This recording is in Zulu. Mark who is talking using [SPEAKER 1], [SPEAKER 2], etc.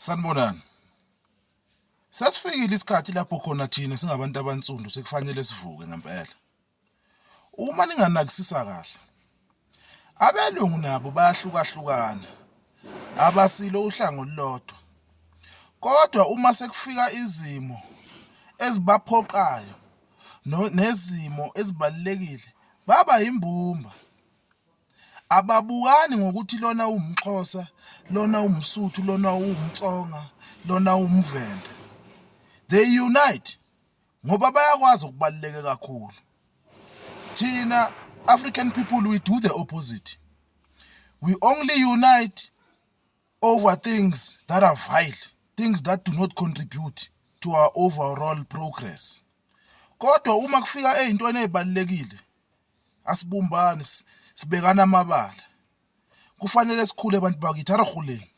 [SPEAKER 1] Sanibonani. Sasifikile isikhathi lapho khona thina singabantu abansundu sekufanele sivuke ngempela. Uma ninganakisisa kahle, abelungu nabo bayahlukahlukana. Abasilo uhlango olulodwa. Kodwa uma sekufika izimo ezibaphoqayo nezimo ezibalekile, baba yimbumba. Ababukani ngokuthi lona uwumXhosa, lona uwumSuthu, lona uwumTsonga, lona uwumVenda. They unite ngoba bayakwazi ukubaluleke kakhulu. Thina African people, we do the opposite. We only unite over things that are vile, things that do not contribute to our overall progress. Kodwa uma kufika ezintweni ezibalekile, asibumbani sibekana amabala. Kufanele sikhule abantu bakithi, arhuleni.